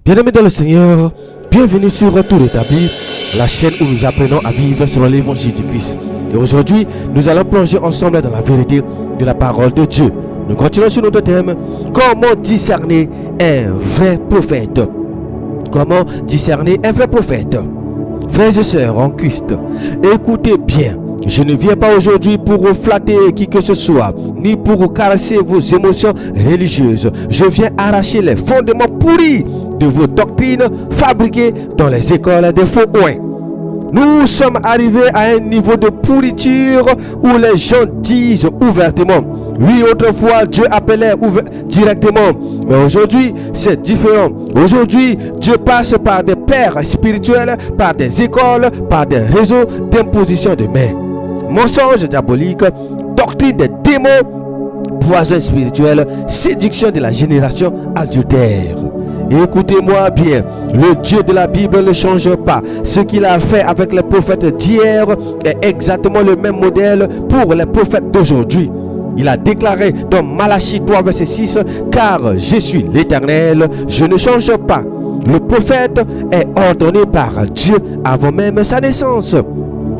Bien-aimés dans le Seigneur, bienvenue sur Tout Rétabli, la chaîne où nous apprenons à vivre selon l'évangile du Christ. Et aujourd'hui, nous allons plonger ensemble dans la vérité de la parole de Dieu. Nous continuons sur notre thème, comment discerner un vrai prophète. Comment discerner un vrai prophète. Frères et sœurs en Christ, écoutez bien. Je ne viens pas aujourd'hui pour flatter qui que ce soit, ni pour caresser vos émotions religieuses. Je viens arracher les fondements pourris de vos doctrines fabriquées dans les écoles des faux oins. Nous sommes arrivés à un niveau de pourriture où les gens disent ouvertement. Oui, autrefois, Dieu appelait directement. Mais aujourd'hui, c'est différent. Aujourd'hui, Dieu passe par des pères spirituels, par des écoles, par des réseaux d'imposition de main. Mensonges diaboliques, doctrine des démons, poison spirituel, séduction de la génération adultère. Écoutez-moi bien, le Dieu de la Bible ne change pas. Ce qu'il a fait avec les prophètes d'hier est exactement le même modèle pour les prophètes d'aujourd'hui. Il a déclaré dans Malachie 3 verset 6, car je suis l'Éternel, je ne change pas. Le prophète est ordonné par Dieu avant même sa naissance.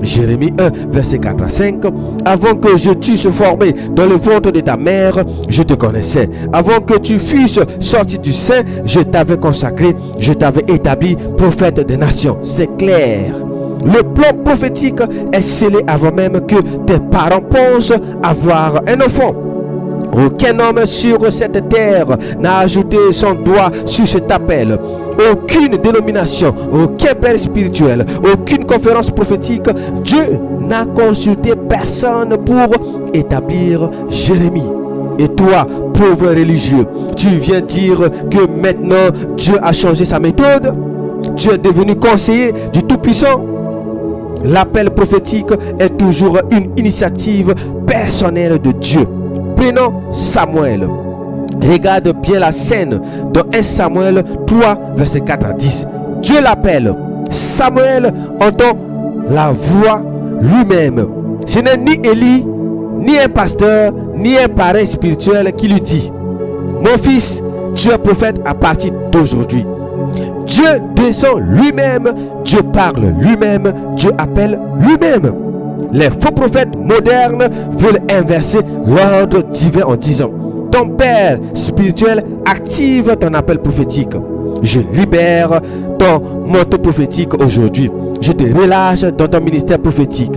Jérémie 1 verset 4 à 5, avant que je t'eusse formé dans le ventre de ta mère, je te connaissais. Avant que tu fusses sorti du sein, je t'avais consacré, je t'avais établi prophète des nations. C'est clair. Le plan prophétique est scellé avant même que tes parents pensent avoir un enfant. Aucun homme sur cette terre n'a ajouté son doigt sur cet appel. Aucune dénomination, aucun père spirituel, aucune conférence prophétique, Dieu n'a consulté personne pour établir Jérémie. Et toi, pauvre religieux, tu viens dire que maintenant Dieu a changé sa méthode? Dieu est devenu conseiller du Tout-Puissant? L'appel prophétique est toujours une initiative personnelle de Dieu. Prenons Samuel. Regarde bien la scène dans 1 Samuel 3, verset 4 à 10. Dieu l'appelle. Samuel entend la voix lui-même. Ce n'est ni Élie, ni un pasteur, ni un parrain spirituel qui lui dit: mon fils, tu es prophète à partir d'aujourd'hui. Dieu descend lui-même, Dieu parle lui-même, Dieu appelle lui-même. Les faux prophètes modernes veulent inverser l'ordre divin en disant: ton père spirituel active ton appel prophétique. Je libère ton manteau prophétique aujourd'hui. Je te relâche dans ton ministère prophétique.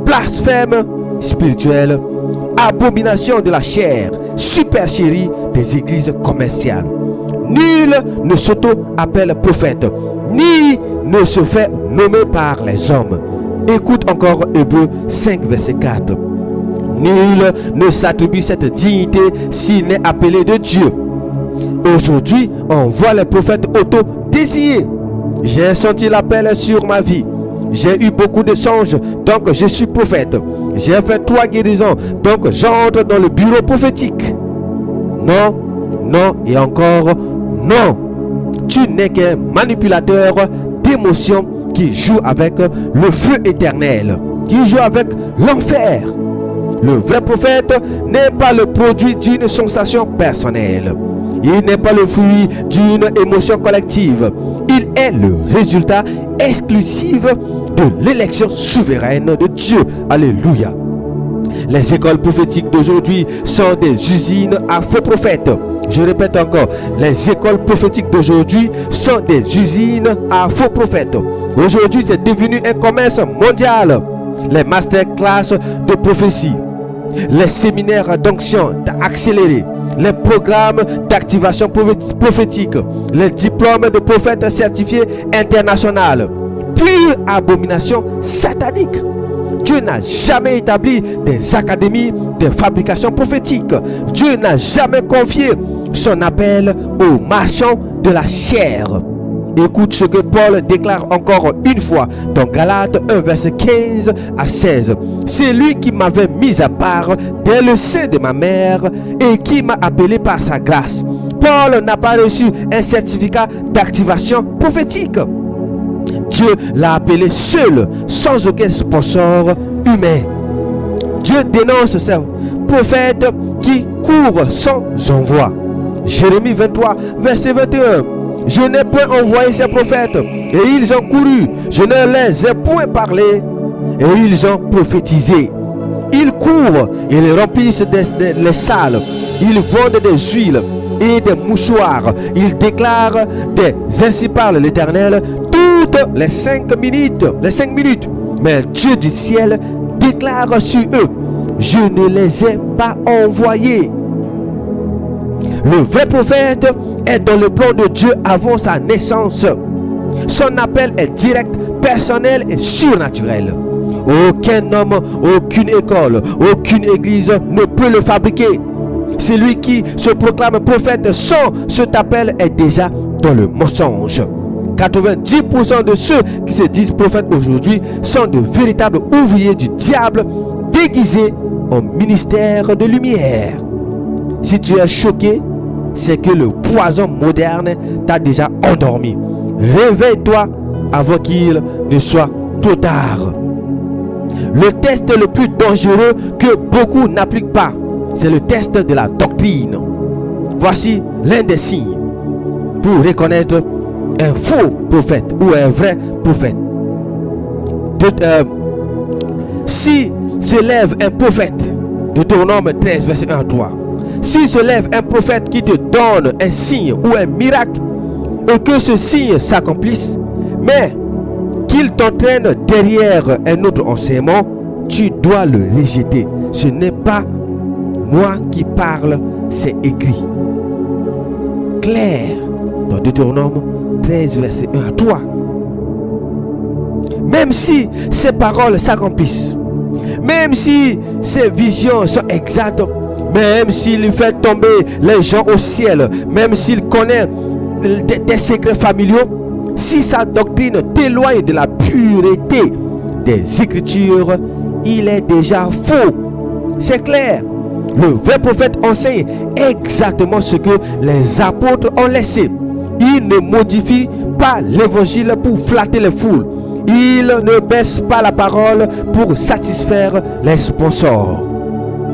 Blasphème spirituel, abomination de la chair, supercherie des églises commerciales. Nul ne s'auto-appelle prophète, ni ne se fait nommer par les hommes. Écoute encore Hébreux 5 verset 4. Nul ne s'attribue cette dignité s'il n'est appelé de Dieu. Aujourd'hui, on voit les prophètes auto-désignés. J'ai senti l'appel sur ma vie. J'ai eu beaucoup de songes, donc je suis prophète. J'ai fait 3 guérisons, donc j'entre dans le bureau prophétique. Non, non et encore non. Tu n'es qu'un manipulateur d'émotions qui joue avec le feu éternel, qui joue avec l'enfer. Le vrai prophète n'est pas le produit d'une sensation personnelle. Il n'est pas le fruit d'une émotion collective. Il est le résultat exclusif de l'élection souveraine de Dieu. Alléluia. Les écoles prophétiques d'aujourd'hui sont des usines à faux prophètes. Je répète encore, les écoles prophétiques d'aujourd'hui sont des usines à faux prophètes. Aujourd'hui, c'est devenu un commerce mondial. Les masterclass de prophétie, les séminaires d'onction accélérés, les programmes d'activation prophétique, les diplômes de prophètes certifiés international. Pure abomination satanique. Dieu n'a jamais établi des académies de fabrication prophétique. Dieu n'a jamais confié son appel aux marchands de la chair. Écoute ce que Paul déclare encore une fois dans Galates 1 verset 15 à 16. C'est lui qui m'avait mis à part dès le sein de ma mère et qui m'a appelé par sa grâce. Paul n'a pas reçu un certificat d'activation prophétique. Dieu l'a appelé seul, sans aucun sponsor humain. Dieu dénonce ces prophètes qui courent sans envoi. Jérémie 23 verset 21. Je n'ai point envoyé ces prophètes, et ils ont couru. Je ne les ai point parlé, et ils ont prophétisé. Ils courent, ils remplissent les salles, ils vendent des huiles et des mouchoirs. Ils déclarent des ainsi parle l'Éternel toutes les 5 minutes. Mais Dieu du ciel déclare sur eux: je ne les ai pas envoyés. Le vrai prophète est dans le plan de Dieu avant sa naissance. Son appel est direct, personnel et surnaturel. Aucun homme, aucune école, aucune église ne peut le fabriquer. Celui qui se proclame prophète sans cet appel est déjà dans le mensonge. 90% de ceux qui se disent prophètes aujourd'hui sont de véritables ouvriers du diable déguisés en ministère de lumière. Si tu es choqué, c'est que le poison moderne t'a déjà endormi. Réveille-toi avant qu'il ne soit trop tard. Le test le plus dangereux que beaucoup n'appliquent pas, c'est le test de la doctrine. Voici l'un des signes pour reconnaître un faux prophète ou un vrai prophète. Si se lève un prophète, Deutéronome 13, verset 1 à 3. Si se lève un prophète qui te donne un signe ou un miracle, et que ce signe s'accomplisse, mais qu'il t'entraîne derrière un autre enseignement, tu dois le rejeter. Ce n'est pas moi qui parle, c'est écrit clair dans Deutéronome 13, verset 1 à 3. Même si ces paroles s'accomplissent, même si ces visions sont exactes, même s'il fait tomber les gens au ciel, même s'il connaît des secrets familiaux, si sa doctrine t'éloigne de la pureté des Écritures, il est déjà faux. C'est clair. Le vrai prophète enseigne exactement ce que les apôtres ont laissé. Il ne modifie pas l'évangile pour flatter les foules. Il ne baisse pas la parole pour satisfaire les sponsors.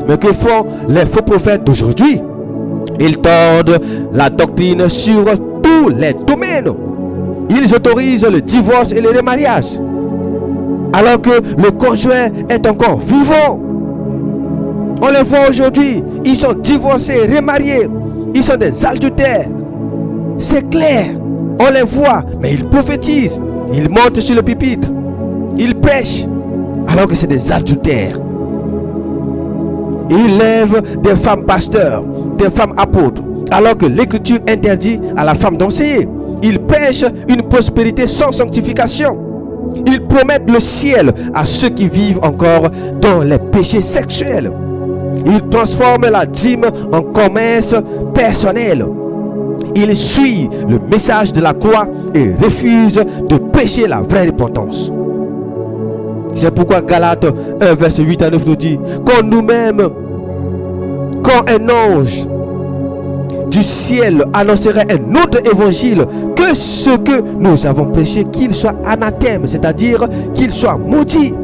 Mais que font les faux prophètes d'aujourd'hui? Ils tordent la doctrine sur tous les domaines. Ils autorisent le divorce et le remariage, alors que le conjoint est encore vivant. On les voit aujourd'hui, ils sont divorcés, remariés, ils sont des adultères. C'est clair, on les voit, mais ils prophétisent, ils montent sur le pupitre, ils prêchent, alors que c'est des adultères. Ils lèvent des femmes pasteurs, des femmes apôtres, alors que l'Écriture interdit à la femme d'enseigner. Ils prêchent une prospérité sans sanctification. Ils promettent le ciel à ceux qui vivent encore dans les péchés sexuels. Ils transforment la dîme en commerce personnel. Ils suivent le message de la croix et refusent de prêcher la vraie repentance. C'est pourquoi Galates 1, verset 8 à 9 nous dit: quand nous-mêmes, quand un ange du ciel annoncerait un autre évangile que ce que nous avons prêché, qu'il soit anathème, c'est-à-dire qu'il soit maudit.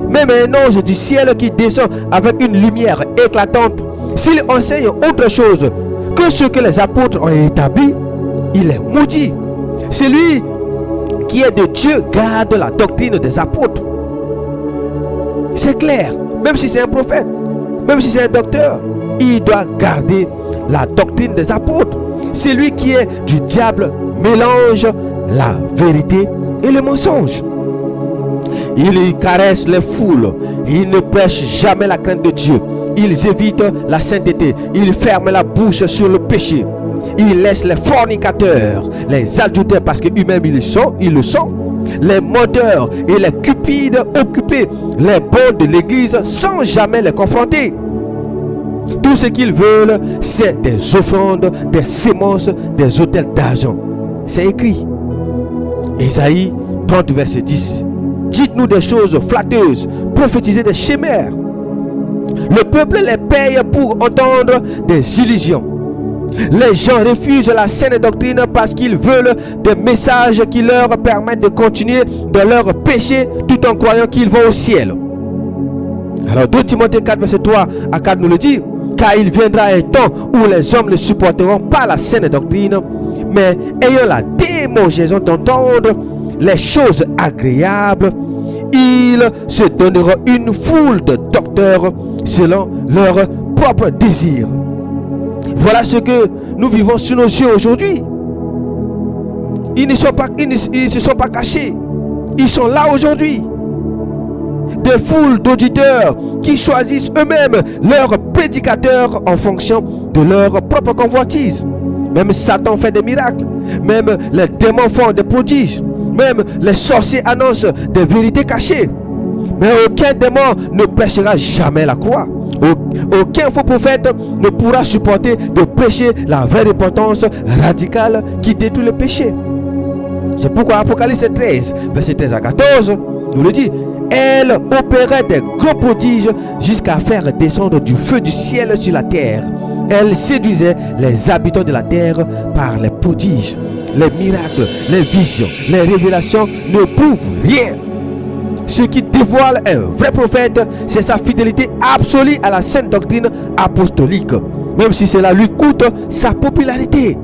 Même un ange du ciel qui descend avec une lumière éclatante, s'il enseigne autre chose que ce que les apôtres ont établi, il est maudit. Celui qui est de Dieu garde la doctrine des apôtres. C'est clair. Même si c'est un prophète, même si c'est un docteur, il doit garder la doctrine des apôtres. Celui qui est du diable mélange la vérité et le mensonge. Il caresse les foules. Ils ne prêchent jamais la crainte de Dieu. Ils évitent la sainteté. Ils ferment la bouche sur le péché. Ils laissent les fornicateurs, les adultères, parce qu'eux-mêmes ils le sont, les menteurs et les cupides occuper les bords de l'église sans jamais les confronter. Tout ce qu'ils veulent, c'est des offrandes, des semences, des autels d'argent. C'est écrit. Ésaïe 30, verset 10. Dites-nous des choses flatteuses, prophétisez des chimères. Le peuple les paye pour entendre des illusions. Les gens refusent la saine doctrine parce qu'ils veulent des messages qui leur permettent de continuer dans leur péché tout en croyant qu'ils vont au ciel. Alors 2 Timothée 4, verset 3 à 4 nous le dit: car il viendra un temps où les hommes ne supporteront pas la saine doctrine, mais ayant la démangeaison d'entendre les choses agréables, ils se donneront une foule de docteurs selon leurs propres désirs. Voilà ce que nous vivons sous nos yeux aujourd'hui. Ils ne se sont pas cachés. Ils sont là aujourd'hui. Des foules d'auditeurs qui choisissent eux-mêmes leurs prédicateurs en fonction de leur propre convoitise. Même Satan fait des miracles. Même les démons font des prodiges. Même les sorciers annoncent des vérités cachées. Mais aucun démon ne prêchera jamais la croix. Aucun faux prophète ne pourra supporter de prêcher la vraie repentance radicale qui détruit le péché. C'est pourquoi Apocalypse 13, verset 13 à 14, nous le dit. Elle opérait des grands prodiges jusqu'à faire descendre du feu du ciel sur la terre. Elle séduisait les habitants de la terre par les prodiges, les miracles, les visions, les révélations ne prouvent rien. Ce qui dévoile un vrai prophète, c'est sa fidélité absolue à la sainte doctrine apostolique, même si cela lui coûte sa popularité.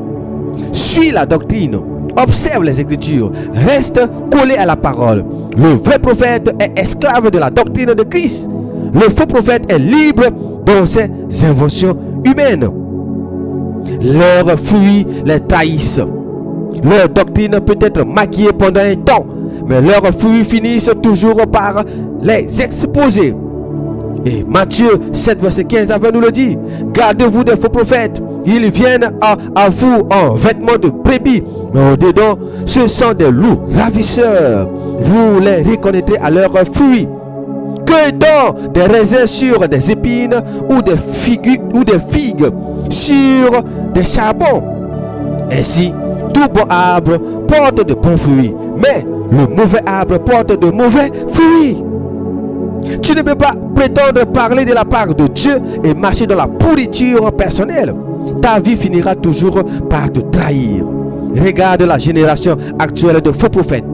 Suis la doctrine, observe les Écritures, reste collé à la parole. Le vrai prophète est esclave de la doctrine de Christ. Le faux prophète est libre dans ses inventions humaines. Leurs fruits les trahissent. Leur doctrine peut être maquillée pendant un temps, mais leurs fruits finissent toujours par les exposer. Et Matthieu 7, verset 15 à 20 nous le dit. Gardez-vous des faux prophètes. Ils viennent à vous en vêtements de brebis, mais au-dedans, ce sont des loups ravisseurs. Vous les reconnaîtrez à leurs fruits. Cueille-t-on des raisins sur des épines ou des figues sur des charbons? Ainsi, tout bon arbre porte de bons fruits, mais le mauvais arbre porte de mauvais fruits. Tu ne peux pas prétendre parler de la part de Dieu et marcher dans la pourriture personnelle. Ta vie finira toujours par te trahir. Regarde la génération actuelle de faux prophètes.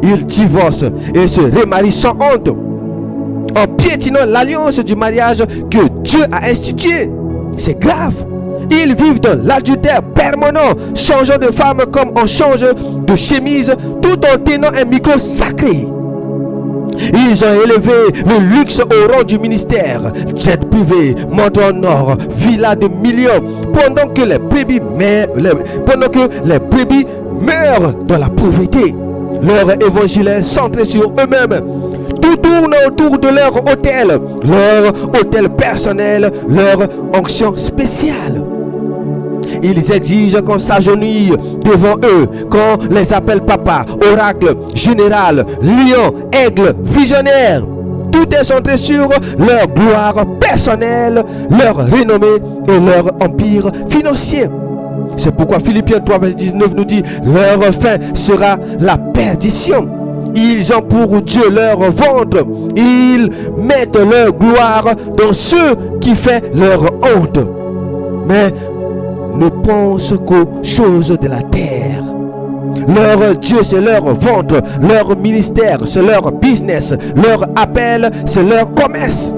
Ils divorcent et se remarient sans honte, en piétinant l'alliance du mariage que Dieu a institué. C'est grave. Ils vivent dans l'adultère permanent, changeant de femme comme on change de chemise, tout en tenant un micro sacré. Ils ont élevé le luxe au rang du ministère, jet privé, montre en or, villa de millions, pendant que les brebis meurent dans la pauvreté. Leur évangile est centré sur eux-mêmes. Tout tourne autour de leur hôtel personnel, leur onction spéciale. Ils exigent qu'on s'agenouille devant eux, qu'on les appelle papa, oracle, général, lion, aigle, visionnaire. Tout est centré sur leur gloire personnelle, leur renommée et leur empire financier. C'est pourquoi Philippiens 3, verset 19 nous dit: leur fin sera la perdition. Ils ont pour Dieu leur ventre. Ils mettent leur gloire dans ceux qui font leur honte. Mais ne pensent qu'aux choses de la terre. Leur Dieu, c'est leur ventre. Leur ministère, c'est leur business. Leur appel, c'est leur commerce.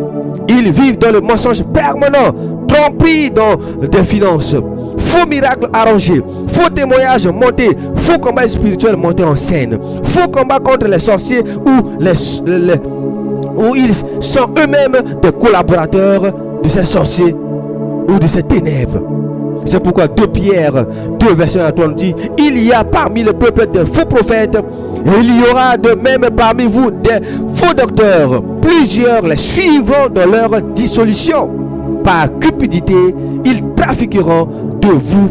Ils vivent dans le mensonge permanent, tromperies dans des finances, faux miracles arrangés, faux témoignages montés, faux combats spirituels montés en scène, faux combats contre les sorciers où ils sont eux-mêmes des collaborateurs de ces sorciers ou de ces ténèbres. C'est pourquoi 2 Pierre 2 verset 3 dit: il y a parmi le peuple des faux prophètes, et il y aura de même parmi vous des faux docteurs. Plusieurs les suivront dans leur dissolution. Par cupidité, ils trafiqueront de vous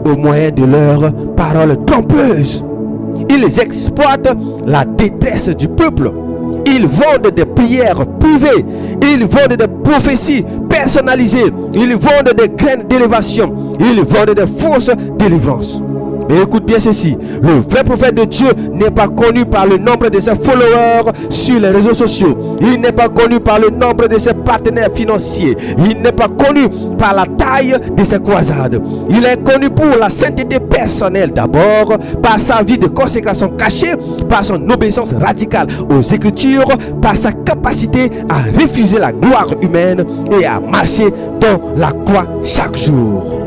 au moyen de leurs paroles trompeuses. Ils exploitent la détresse du peuple. Ils vendent des prières privées. Ils vendent des prophéties personnalisées. Ils vendent des graines d'élévation. Ils vendent des fausses délivrances. Mais écoute bien ceci, le vrai prophète de Dieu n'est pas connu par le nombre de ses followers sur les réseaux sociaux. Il n'est pas connu par le nombre de ses partenaires financiers. Il n'est pas connu par la taille de ses croisades. Il est connu pour la sainteté personnelle d'abord, par sa vie de consécration cachée, par son obéissance radicale aux Écritures, par sa capacité à refuser la gloire humaine et à marcher dans la croix chaque jour.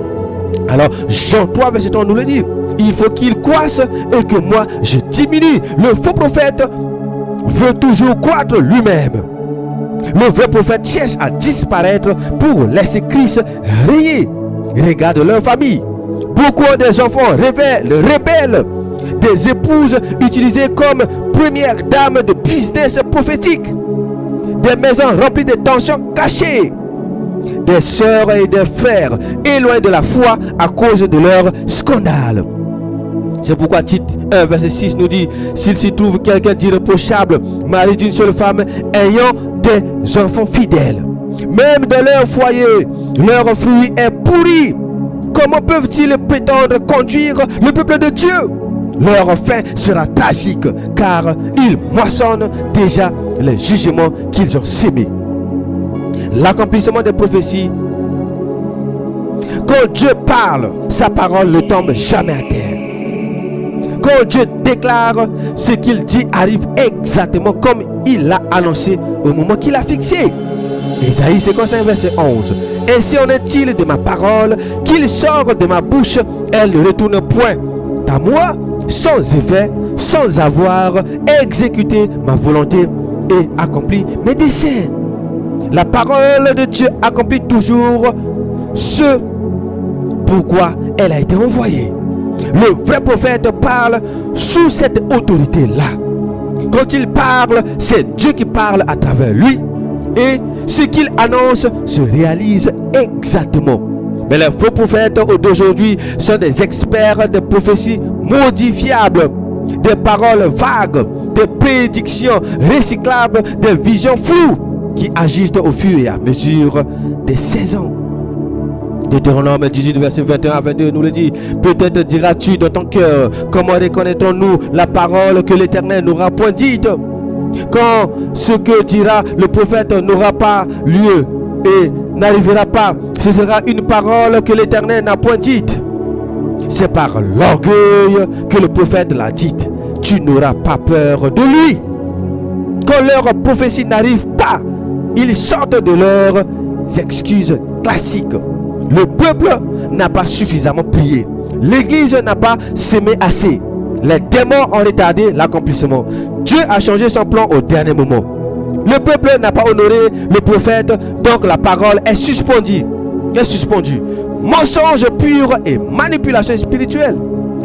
Alors Jean 3 verset 3 nous le dit. Il faut qu'il croisse et que moi je diminue. Le faux prophète veut toujours croître lui-même. Le vrai prophète cherche à disparaître pour laisser Christ régner. Regarde leur famille. Beaucoup ont des enfants rebelles, des épouses utilisées comme première dame de business prophétique, des maisons remplies de tensions cachées, des sœurs et des frères éloignés de la foi à cause de leur scandale. C'est pourquoi Tite 1 verset 6 nous dit: s'il s'y trouve quelqu'un d'irréprochable, mari d'une seule femme, ayant des enfants fidèles, même dans leur foyer, leur fruit est pourri, comment peuvent-ils prétendre conduire le peuple de Dieu? Leur fin sera tragique, car ils moissonnent déjà les jugements qu'ils ont sémés. L'accomplissement des prophéties. Quand Dieu parle, sa parole ne tombe jamais à terre. Quand Dieu déclare, ce qu'il dit arrive exactement comme il l'a annoncé au moment qu'il a fixé. Ésaïe 55 verset 11. Ainsi en est-il de ma parole, qu'il sort de ma bouche, elle ne retourne point à moi sans effet, sans avoir exécuté ma volonté et accompli mes desseins. La parole de Dieu accomplit toujours ce pourquoi elle a été envoyée. Le vrai prophète parle sous cette autorité-là. Quand il parle, c'est Dieu qui parle à travers lui. Et ce qu'il annonce se réalise exactement. Mais les faux prophètes d'aujourd'hui sont des experts de prophéties modifiables, des paroles vagues, des prédictions recyclables, des visions floues qui agissent au fur et à mesure des saisons. Deutéronome 18 verset 21 à 22 nous le dit. Peut-être diras-tu dans ton cœur: comment reconnaîtrons-nous la parole que l'Éternel n'aura point dite? Quand ce que dira le prophète n'aura pas lieu et n'arrivera pas, ce sera une parole que l'Éternel n'a point dite. C'est par l'orgueil que le prophète l'a dite. Tu n'auras pas peur de lui. Quand leur prophétie n'arrive pas, ils sortent de leurs excuses classiques. Le peuple n'a pas suffisamment prié. L'Église n'a pas semé assez. Les démons ont retardé l'accomplissement. Dieu a changé son plan au dernier moment. Le peuple n'a pas honoré le prophète, donc la parole est suspendue. Mensonge pur et manipulation spirituelle.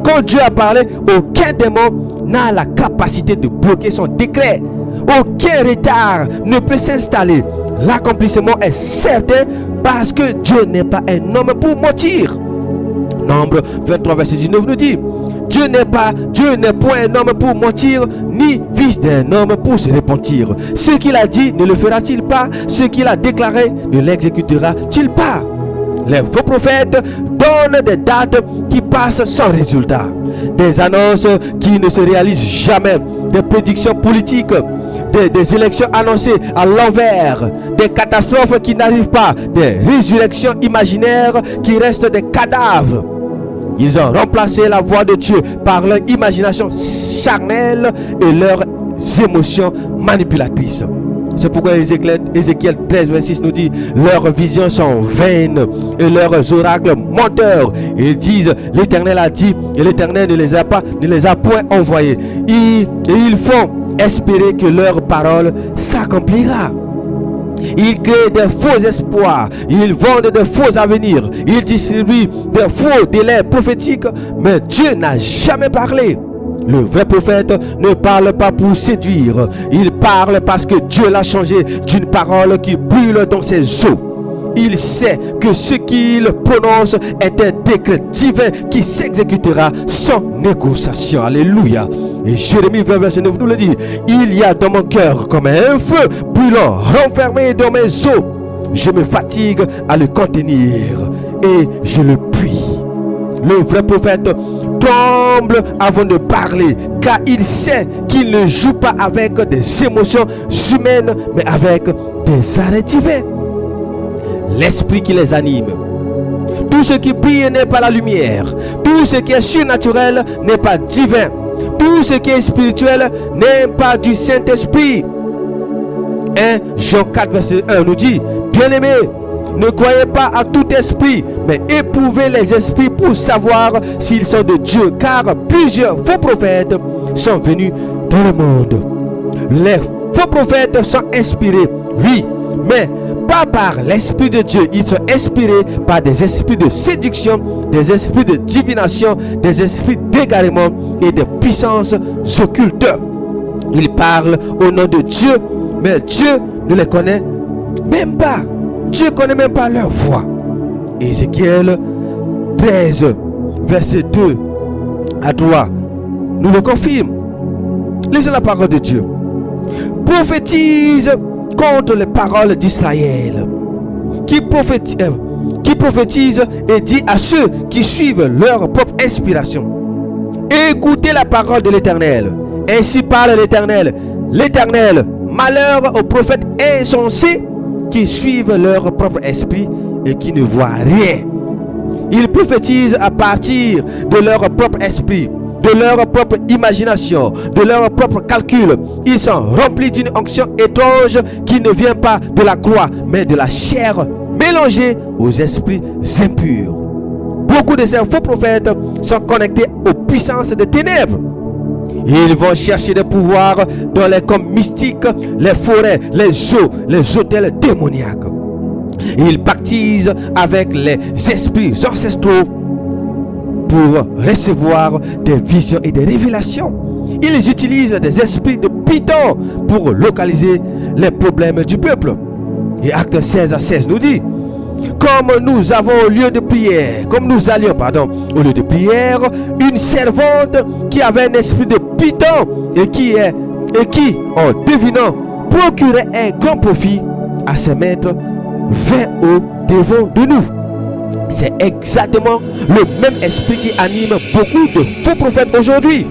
Quand Dieu a parlé, aucun démon n'a la capacité de bloquer son décret. Aucun retard ne peut s'installer. L'accomplissement est certain parce que Dieu n'est pas un homme pour mentir. Nombre 23 verset 19 nous dit: Dieu n'est point un homme pour mentir, ni fils d'un homme pour se repentir. Ce qu'il a dit, ne le fera-t-il pas? Ce qu'il a déclaré, ne l'exécutera-t-il pas? Les faux prophètes donnent des dates qui passent sans résultat, des annonces qui ne se réalisent jamais, des prédictions politiques, des élections annoncées à l'envers, des catastrophes qui n'arrivent pas, des résurrections imaginaires qui restent des cadavres. Ils ont remplacé la voix de Dieu par leur imagination charnelle et leurs émotions manipulatrices. C'est pourquoi Ézéchiel 13 verset 6 nous dit: leurs visions sont vaines et leurs oracles menteurs. Ils disent: l'Éternel a dit, et l'Éternel ne les a point envoyés. Et ils font espérer que leur parole s'accomplira. Ils créent des faux espoirs, ils vendent des faux avenirs, ils distribuent des faux délais prophétiques, mais Dieu n'a jamais parlé. Le vrai prophète ne parle pas pour séduire, il parle parce que Dieu l'a changé d'une parole qui brûle dans ses os. Il sait que ce qu'il prononce est un décret divin qui s'exécutera sans négociation. Alléluia. Et Jérémie 20 verset 9 nous le dit: il y a dans mon cœur comme un feu brûlant renfermé dans mes os. Je me fatigue à le contenir et je le puis. Le vrai prophète tremble avant de parler, car il sait qu'il ne joue pas avec des émotions humaines, mais avec des arrêts divins. L'esprit qui les anime. Tout ce qui brille n'est pas la lumière. Tout ce qui est surnaturel n'est pas divin. Tout ce qui est spirituel n'est pas du Saint-Esprit. 1 Jean 4 verset 1 nous dit: bien-aimés, Ne croyez pas à tout esprit, mais éprouvez les esprits pour savoir s'ils sont de Dieu, car plusieurs faux prophètes sont venus dans le monde. Les faux prophètes sont inspirés, oui, mais pas par l'Esprit de Dieu. Ils sont inspirés par des esprits de séduction, des esprits de divination, des esprits d'égarement et de puissances occultes. Ils parlent au nom de Dieu, mais Dieu ne les connaît même pas. Dieu ne connaît même pas leur voix. Ézéchiel 13, verset 2 à 3, nous le confirme. Lisez la parole de Dieu. Prophétise contre les paroles d'Israël, qui prophétise et dit à ceux qui suivent leur propre inspiration: écoutez la parole de l'Éternel. Ainsi parle l'Éternel. L'Éternel, malheur aux prophètes insensés qui suivent leur propre esprit et qui ne voient rien. Ils prophétisent à partir de leur propre esprit, de leur propre imagination, de leur propre calcul. Ils sont remplis d'une onction étrange qui ne vient pas de la croix, mais de la chair mélangée aux esprits impurs. Beaucoup de ces faux prophètes sont connectés aux puissances des ténèbres. Ils vont chercher des pouvoirs dans les camps mystiques, les forêts, les eaux, les hôtels démoniaques. Ils pactisent avec les esprits ancestraux pour recevoir des visions et des révélations. Ils utilisent des esprits de Python pour localiser les problèmes du peuple. Et Acte 16:16 nous dit: comme nous avons au lieu de prière, comme nous allions, au lieu de prière, une servante qui avait un esprit de Python et qui, en devinant, procurait un grand profit à ses maîtres, vint au-devant de nous. C'est exactement le même esprit qui anime beaucoup de faux prophètes aujourd'hui.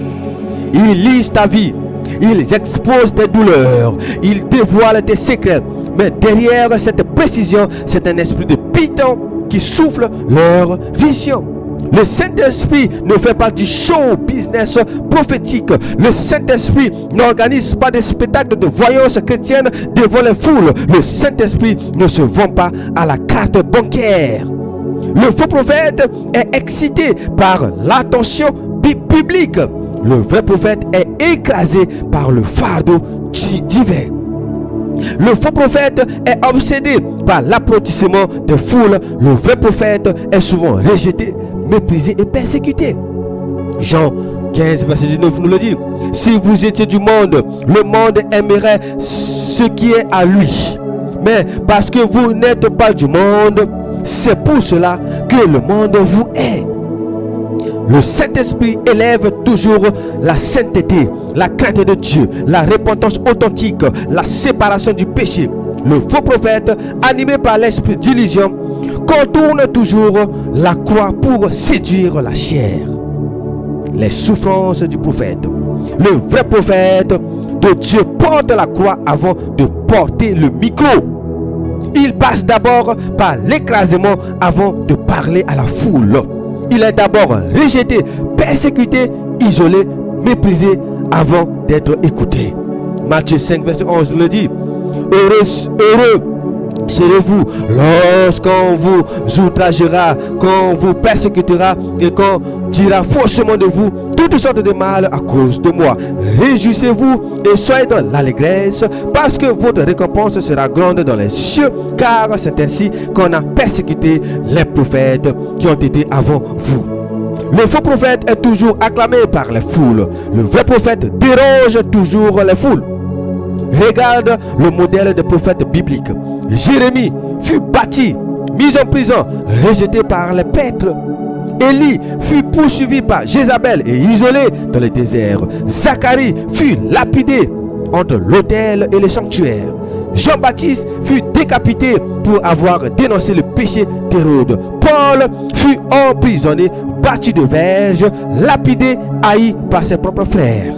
Ils lisent ta vie, ils exposent tes douleurs, ils dévoilent tes secrets. Mais derrière cette précision, c'est un esprit de Python qui souffle leur vision. Le Saint-Esprit ne fait pas du show business prophétique. Le Saint-Esprit n'organise pas des spectacles de voyance chrétienne devant les foules. Le Saint-Esprit ne se vend pas à la carte bancaire. Le faux prophète est excité par l'attention publique. Le vrai prophète est écrasé par le fardeau divin. Le faux prophète est obsédé par l'applaudissement des foules. Le vrai prophète est souvent rejeté, méprisé et persécuté. Jean 15, verset 19 nous le dit: si vous étiez du monde, le monde aimerait ce qui est à lui. Mais parce que vous n'êtes pas du monde, c'est pour cela que le monde vous hait. Le Saint-Esprit élève toujours la sainteté, la crainte de Dieu, la repentance authentique, la séparation du péché. Le faux prophète, animé par l'esprit d'illusion, contourne toujours la croix pour séduire la chair. Les souffrances du prophète. Le vrai prophète de Dieu porte la croix avant de porter le micro. Il passe d'abord par l'écrasement avant de parler à la foule. Il est d'abord rejeté, persécuté, isolé, méprisé avant d'être écouté. Matthieu 5, verset 11 le dit: heureux serez-vous lorsqu'on vous outragera, qu'on vous persécutera et qu'on dira faussement de vous toutes sortes de mal à cause de moi. Réjouissez-vous et soyez dans l'allégresse, parce que votre récompense sera grande dans les cieux, car c'est ainsi qu'on a persécuté les prophètes qui ont été avant vous. Le faux prophète est toujours acclamé par les foules. Le vrai prophète dérange toujours les foules. Regarde le modèle des prophètes bibliques. Jérémie fut bâti, mis en prison, rejeté par les prêtres. Élie fut poursuivi par Jézabel et isolé dans le désert. Zacharie fut lapidé entre l'autel et le sanctuaire. Jean-Baptiste fut décapité pour avoir dénoncé le péché d'Hérode. Paul fut emprisonné, battu de verge, lapidé, haï par ses propres frères.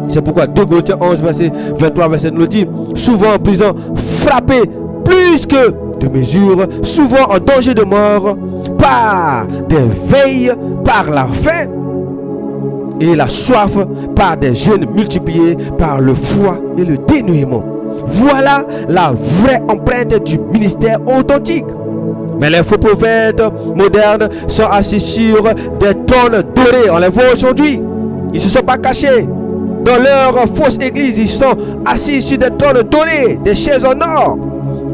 C'est pourquoi 2 Corinthiens 11, verset 23, verset nous le dit: souvent en prison, frappé plus que de mesure, souvent en danger de mort, par des veilles, par la faim et la soif, par des jeûnes multipliés, par le froid et le dénuement. Voilà la vraie empreinte du ministère authentique. Mais les faux prophètes modernes sont assis sur des trônes dorés. On les voit aujourd'hui. Ils ne se sont pas cachés. Dans leur fausse église, ils sont assis sur des trônes dorés, des chaises en or.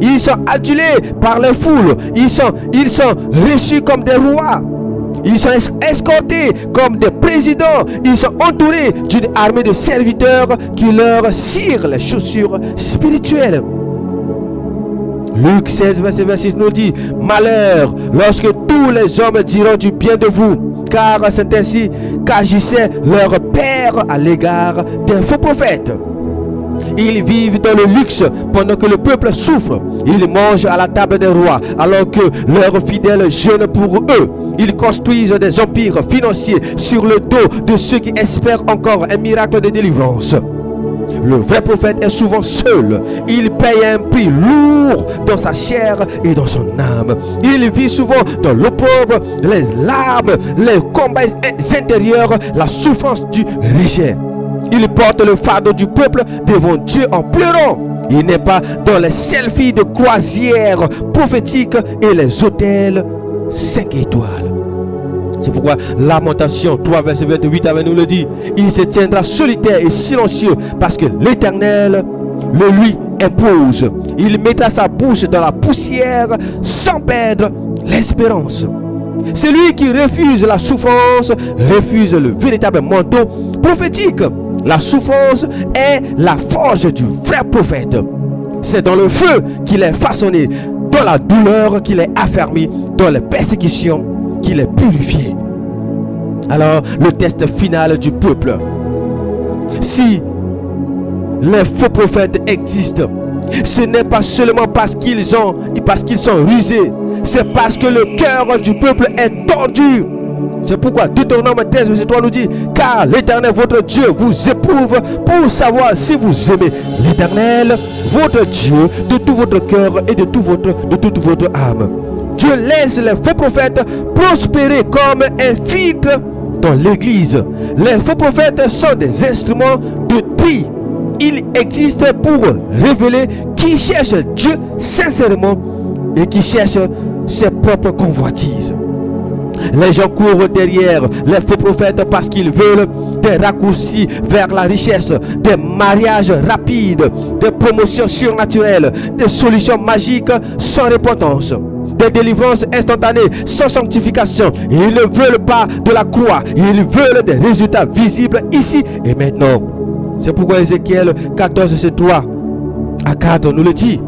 Ils sont adulés par les foules. Ils sont reçus comme des rois. Ils sont escortés comme des présidents. Ils sont entourés d'une armée de serviteurs qui leur cirent les chaussures spirituelles. Luc 16, verset 6 nous dit: malheur lorsque tous les hommes diront du bien de vous, car c'est ainsi qu'agissait leur père à l'égard des faux prophètes. Ils vivent dans le luxe pendant que le peuple souffre. Ils mangent à la table des rois alors que leurs fidèles jeûnent pour eux. Ils construisent des empires financiers sur le dos de ceux qui espèrent encore un miracle de délivrance. Le vrai prophète est souvent seul. Il paye un prix lourd dans sa chair et dans son âme. Il vit souvent dans l'opprobre, les larmes, les combats intérieurs, la souffrance du rejet. Il porte le fardeau du peuple devant Dieu en pleurant. Il n'est pas dans les selfies de croisière prophétique et les hôtels 5 étoiles. C'est pourquoi Lamentation 3 verset 28 avait nous le dit: il se tiendra solitaire et silencieux parce que l'Éternel le lui impose. Il mettra sa bouche dans la poussière sans perdre l'espérance. Celui qui refuse la souffrance refuse le véritable manteau prophétique. La souffrance est la forge du vrai prophète. C'est dans le feu qu'il est façonné, dans la douleur qu'il est affermi, dans les persécutions qu'il est purifié. Alors, le test final du peuple. Si les faux prophètes existent, ce n'est pas seulement parce qu'ils sont rusés, c'est parce que le cœur du peuple est tordu. C'est pourquoi Deutéronome 13, verset 3 nous dit: car l'Éternel votre Dieu vous éprouve pour savoir si vous aimez l'Éternel votre Dieu de tout votre cœur et de toute votre âme. Dieu laisse les faux prophètes prospérer comme un filtre dans l'église. Les faux prophètes sont des instruments de tri. Ils existent pour révéler qui cherche Dieu sincèrement et qui cherche ses propres convoitises. Les gens courent derrière les faux prophètes parce qu'ils veulent des raccourcis vers la richesse, des mariages rapides, des promotions surnaturelles, des solutions magiques sans repentance, des délivrances instantanées sans sanctification. Ils ne veulent pas de la croix, ils veulent des résultats visibles ici et maintenant. C'est pourquoi Ézéchiel 14, verset 3 à 4 nous le dit: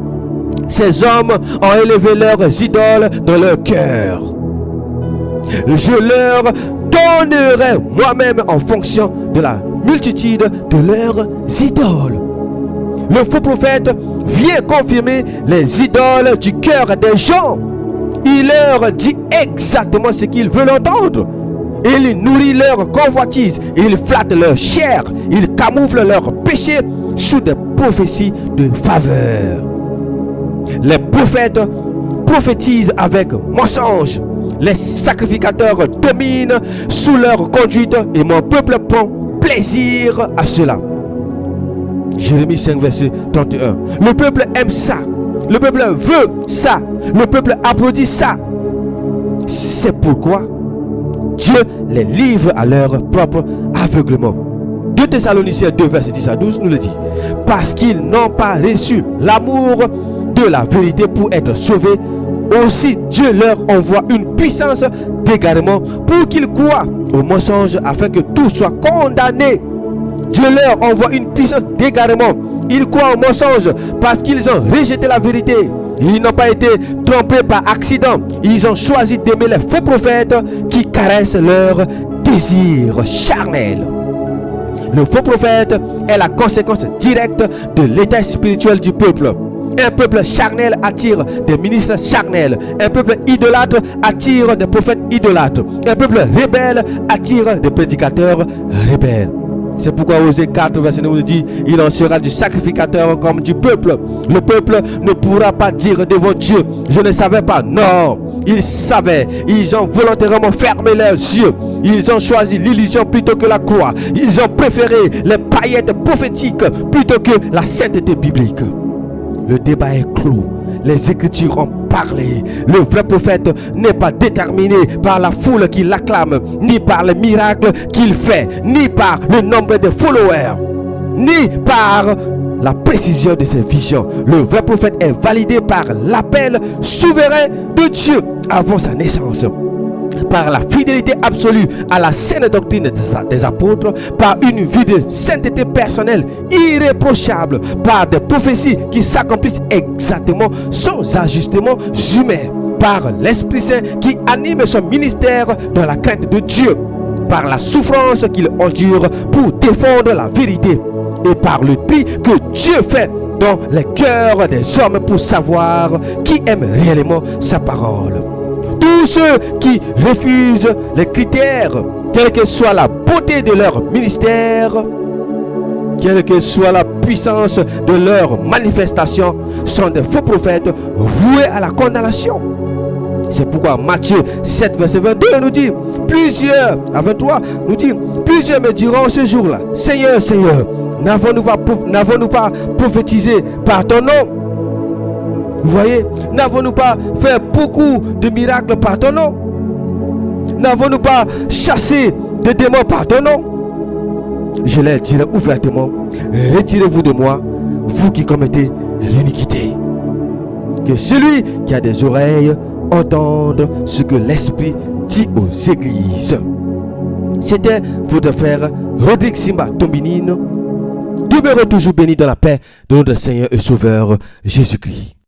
ces hommes ont élevé leurs idoles dans leur cœur. Je leur donnerai moi-même en fonction de la multitude de leurs idoles. Le faux prophète vient confirmer les idoles du cœur des gens. Il leur dit exactement ce qu'ils veulent entendre. Il nourrit leur convoitise, il flatte leur chair, il camoufle leurs péchés sous des prophéties de faveur. Les prophètes prophétisent avec mensonge. Les sacrificateurs dominent sous leur conduite et mon peuple prend plaisir à cela. Jérémie 5, verset 31. Le peuple aime ça. Le peuple veut ça. Le peuple applaudit ça. C'est pourquoi Dieu les livre à leur propre aveuglement. 2 Thessaloniciens 2, verset 10 à 12 nous le dit. Parce qu'ils n'ont pas reçu l'amour de la vérité pour être sauvés, aussi Dieu leur envoie une puissance d'égarement pour qu'ils croient au mensonge afin que tout soit condamné. Dieu leur envoie une puissance d'égarement. Ils croient au mensonge parce qu'ils ont rejeté la vérité. Ils n'ont pas été trompés par accident. Ils ont choisi d'aimer les faux prophètes qui caressent leurs désirs charnels. Le faux prophète est la conséquence directe de l'état spirituel du peuple. Un peuple charnel attire des ministres charnels. Un peuple idolâtre attire des prophètes idolâtres. Un peuple rebelle attire des prédicateurs rebelles. C'est pourquoi Osée 4, verset 9 nous dit: il en sera du sacrificateur comme du peuple. Le peuple ne pourra pas dire devant Dieu: je ne savais pas. Non, ils savaient. Ils ont volontairement fermé leurs yeux. Ils ont choisi l'illusion plutôt que la croix. Ils ont préféré les paillettes prophétiques plutôt que la sainteté biblique. Le débat est clos. Les Écritures ont parlé. Le vrai prophète n'est pas déterminé par la foule qui l'acclame, ni par les miracles qu'il fait, ni par le nombre de followers, ni par la précision de ses visions. Le vrai prophète est validé par l'appel souverain de Dieu avant sa naissance, par la fidélité absolue à la saine doctrine des apôtres, par une vie de sainteté personnelle irréprochable, par des prophéties qui s'accomplissent exactement sans ajustements humains, par l'Esprit Saint qui anime son ministère dans la crainte de Dieu, par la souffrance qu'il endure pour défendre la vérité, et par le tri que Dieu fait dans les cœurs des hommes pour savoir qui aime réellement sa parole. Tous ceux qui refusent les critères, quelle que soit la beauté de leur ministère, quelle que soit la puissance de leur manifestation, sont des faux prophètes voués à la condamnation. C'est pourquoi Matthieu 7, verset 22 nous dit, à 23 nous dit, plusieurs me diront ce jour-là, Seigneur, Seigneur, n'avons-nous pas prophétisé par ton nom? Vous voyez, n'avons-nous pas fait beaucoup de miracles par ton nom? N'avons-nous pas chassé des démons par ton nom? Je leur dirai ouvertement, retirez-vous de moi, vous qui commettez l'iniquité. Que celui qui a des oreilles entende ce que l'Esprit dit aux églises. C'était votre frère Rodrigue Simba Tombinine. Demeurez toujours bénis dans la paix de notre Seigneur et Sauveur Jésus-Christ.